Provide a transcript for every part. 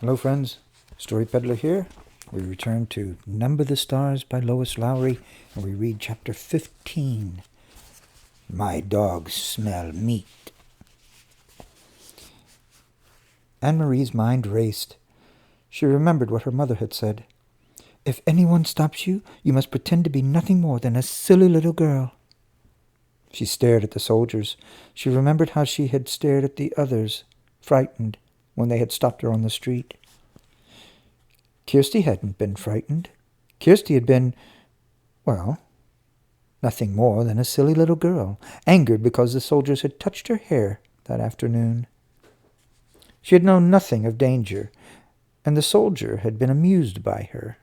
Hello friends, Story Peddler here. We return to Number the Stars by Lois Lowry, and we read chapter 15, My Dogs Smell Meat. Annemarie's mind raced. She remembered what her mother had said. If anyone stops you, you must pretend to be nothing more than a silly little girl. She stared at the soldiers. She remembered how she had stared at the others, frightened, when they had stopped her on the street. Kirsti hadn't been frightened. Kirsti had been, well, nothing more than a silly little girl, angered because the soldiers had touched her hair that afternoon. She had known nothing of danger, and the soldier had been amused by her.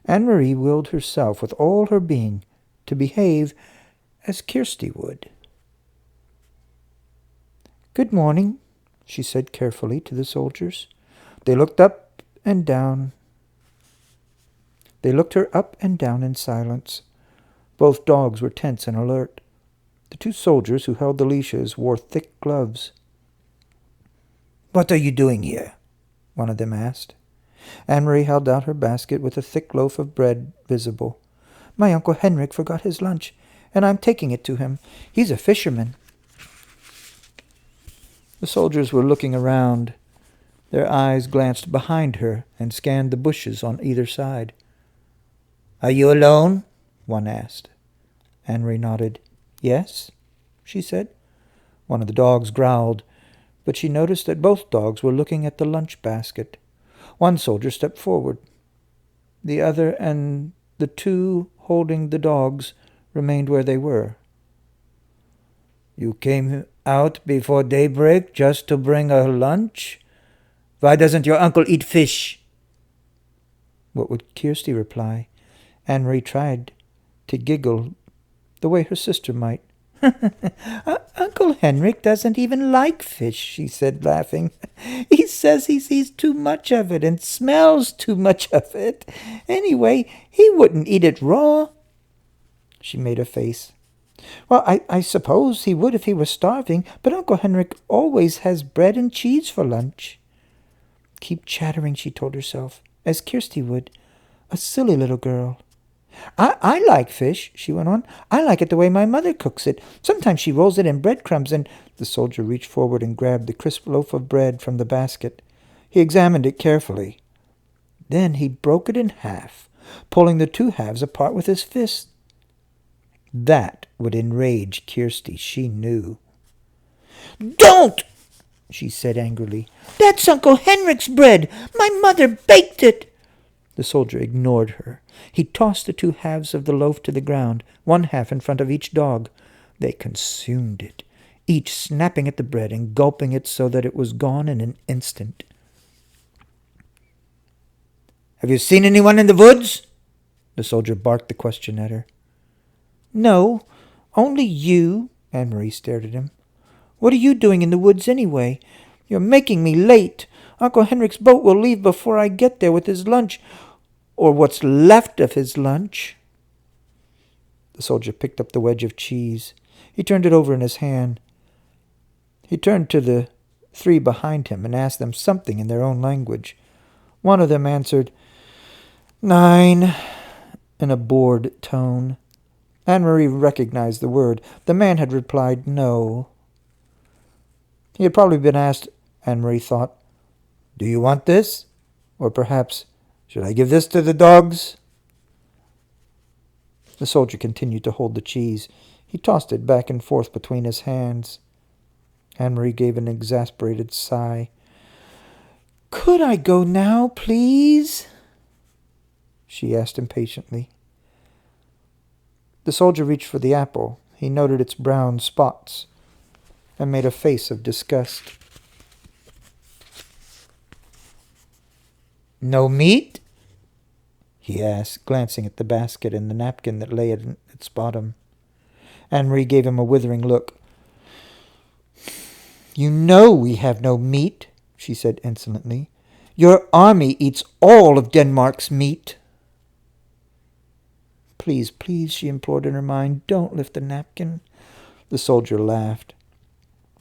Annemarie willed herself with all her being to behave as Kirsti would. "Good morning," she said carefully to the soldiers. They looked up and down. They looked her up and down in silence. Both dogs were tense and alert. The two soldiers who held the leashes wore thick gloves. "What are you doing here?" one of them asked. Annemarie held out her basket with a thick loaf of bread visible. "My Uncle Henrik forgot his lunch, and I'm taking it to him. He's a fisherman." The soldiers were looking around. Their eyes glanced behind her and scanned the bushes on either side. "Are you alone?" one asked. Annemarie nodded. "Yes," she said. One of the dogs growled, but she noticed that both dogs were looking at the lunch basket. One soldier stepped forward. The other and the two holding the dogs remained where they were. "You came out before daybreak just to bring her lunch? Why doesn't your uncle eat fish?" What would Kirsti reply? Annemarie tried to giggle the way her sister might. "Uncle Henrik doesn't even like fish," she said, laughing. "He says he sees too much of it and smells too much of it. Anyway, he wouldn't eat it raw." She made a face. "Well, I suppose he would if he was starving, but Uncle Henrik always has bread and cheese for lunch." Keep chattering, she told herself, as Kirsti would. A silly little girl. I like fish," she went on. "I like it the way my mother cooks it. Sometimes she rolls it in breadcrumbs and—" The soldier reached forward and grabbed the crisp loaf of bread from the basket. He examined it carefully. Then he broke it in half, pulling the two halves apart with his fist. That would enrage Kirsti, she knew. "Don't!" she said angrily. "That's Uncle Henrik's bread. My mother baked it." The soldier ignored her. He tossed the two halves of the loaf to the ground, one half in front of each dog. They consumed it, each snapping at the bread and gulping it so that it was gone in an instant. "Have you seen anyone in the woods?" The soldier barked the question at her. "No, only you." Annemarie stared at him. "What are you doing in the woods anyway? You're making me late. Uncle Henrik's boat will leave before I get there with his lunch, or what's left of his lunch." The soldier picked up the wedge of cheese. He turned it over in his hand. He turned to the three behind him and asked them something in their own language. One of them answered, "9," in a bored tone. Annemarie recognized the word. The man had replied, "No." He had probably been asked, Annemarie thought, "Do you want this? Or perhaps, should I give this to the dogs?" The soldier continued to hold the cheese. He tossed it back and forth between his hands. Annemarie gave an exasperated sigh. "Could I go now, please?" she asked impatiently. The soldier reached for the apple. He noted its brown spots and made a face of disgust. "No meat?" he asked, glancing at the basket and the napkin that lay at its bottom. Annemarie gave him a withering look. "You know we have no meat," she said insolently. "Your army eats all of Denmark's meat." "Please, please," she implored in her mind, "don't lift the napkin." The soldier laughed.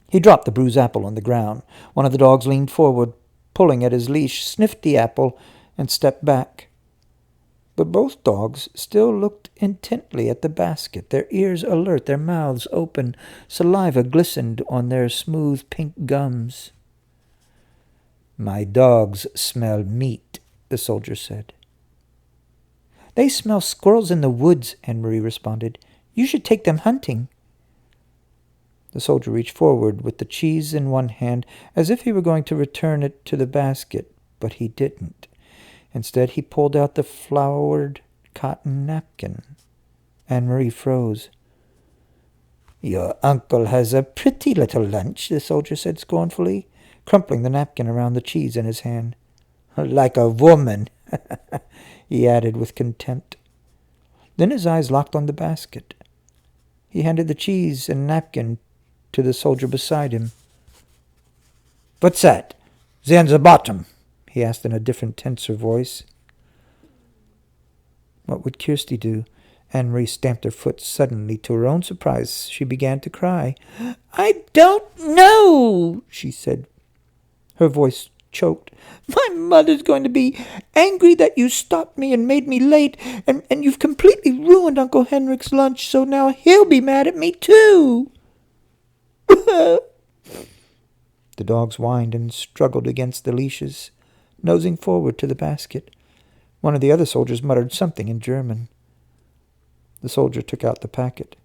He dropped the bruised apple on the ground. One of the dogs leaned forward, pulling at his leash, sniffed the apple, and stepped back. But both dogs still looked intently at the basket, their ears alert, their mouths open. Saliva glistened on their smooth pink gums. "My dogs smell meat," the soldier said. "They smell squirrels in the woods," Annemarie responded. "You should take them hunting." The soldier reached forward with the cheese in one hand, as if he were going to return it to the basket, but he didn't. Instead, he pulled out the flowered cotton napkin. Annemarie froze. "Your uncle has a pretty little lunch," the soldier said scornfully, crumpling the napkin around the cheese in his hand. "Like a woman," he added with contempt. Then his eyes locked on the basket. He handed the cheese and napkin to the soldier beside him. "What's that? There in the bottom?" he asked in a different, tenser voice. What would Kirsti do? Annemarie stamped her foot suddenly. To her own surprise, she began to cry. "I don't know," she said. Her voice choked. "My mother's going to be angry that you stopped me and made me late, and you've completely ruined Uncle Henrik's lunch, so now he'll be mad at me too." The dogs whined and struggled against the leashes, nosing forward to the basket. One of the other soldiers muttered something in German. The soldier took out the packet.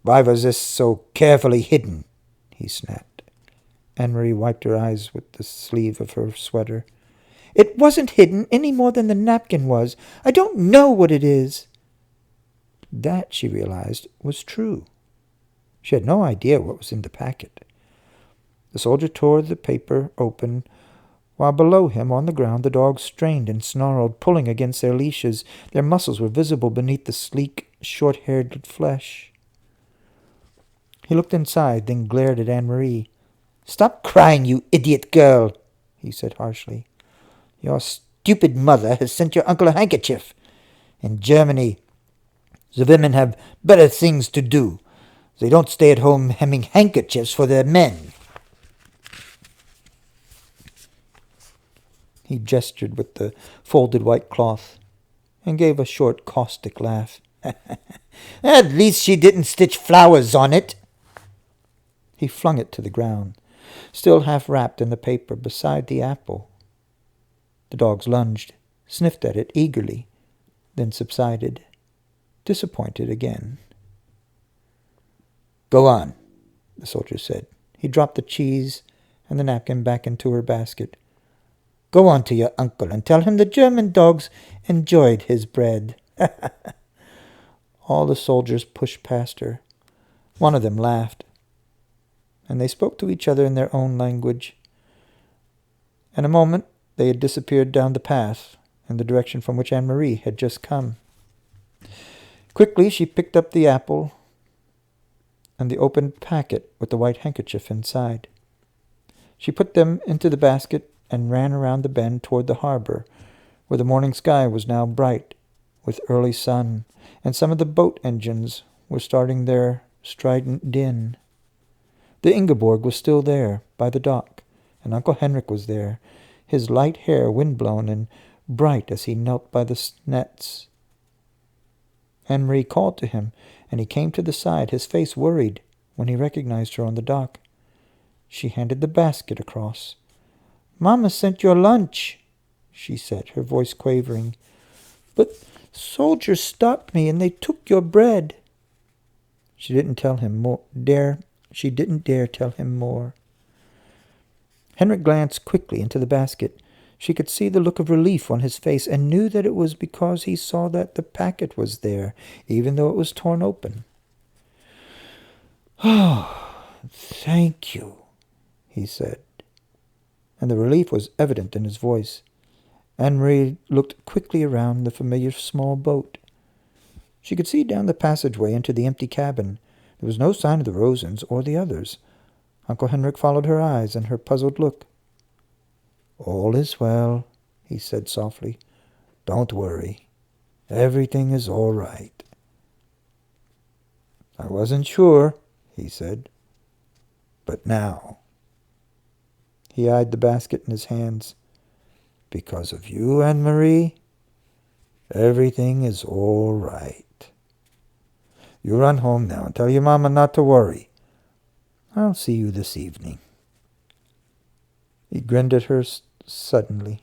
"Why was this so carefully hidden?" he snapped. Annemarie wiped her eyes with the sleeve of her sweater. "It wasn't hidden any more than the napkin was. I don't know what it is." That, she realized, was true. She had no idea what was in the packet. The soldier tore the paper open, while below him on the ground the dogs strained and snarled, pulling against their leashes. Their muscles were visible beneath the sleek, short-haired flesh. He looked inside, then glared at Annemarie. "Stop crying, you idiot girl," he said harshly. "Your stupid mother has sent your uncle a handkerchief. In Germany, the women have better things to do. They don't stay at home hemming handkerchiefs for their men." He gestured with the folded white cloth and gave a short, caustic laugh. "At least she didn't stitch flowers on it." He flung it to the ground, still half wrapped in the paper, beside the apple. The dogs lunged, sniffed at it eagerly, then subsided, disappointed again. "Go on," the soldier said. He dropped the cheese and the napkin back into her basket. "Go on to your uncle and tell him the German dogs enjoyed his bread." All the soldiers pushed past her. One of them laughed, and they spoke to each other in their own language. In a moment, they had disappeared down the path in the direction from which Annemarie had just come. Quickly, she picked up the apple and the opened packet with the white handkerchief inside. She put them into the basket and ran around the bend toward the harbor, where the morning sky was now bright with early sun, and some of the boat engines were starting their strident din. The Ingeborg was still there, by the dock, and Uncle Henrik was there, his light hair wind-blown and bright as he knelt by the nets. Annemarie called to him, and he came to the side, his face worried, when he recognized her on the dock. She handed the basket across. "Mama sent your lunch," she said, her voice quavering. "But soldiers stopped me, and they took your bread." She didn't tell him more. She didn't dare tell him more. Henrik glanced quickly into the basket. She could see the look of relief on his face, and knew that it was because he saw that the packet was there, even though it was torn open. "Oh, thank you," he said, and the relief was evident in his voice. Annemarie looked quickly around the familiar small boat. She could see down the passageway into the empty cabin. There was no sign of the Rosens or the others. Uncle Henrik followed her eyes and her puzzled look. "All is well," he said softly. "Don't worry. Everything is all right." "I wasn't sure," he said. But now, he eyed the basket in his hands, because of you, Annemarie, everything is all right. You run home now and tell your mama not to worry. I'll see you this evening. He grinned at her suddenly.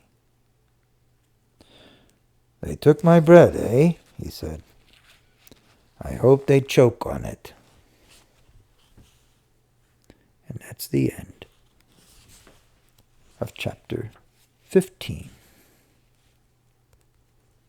They took my bread, eh? He said. I hope they choke on it. And that's the end of chapter 15.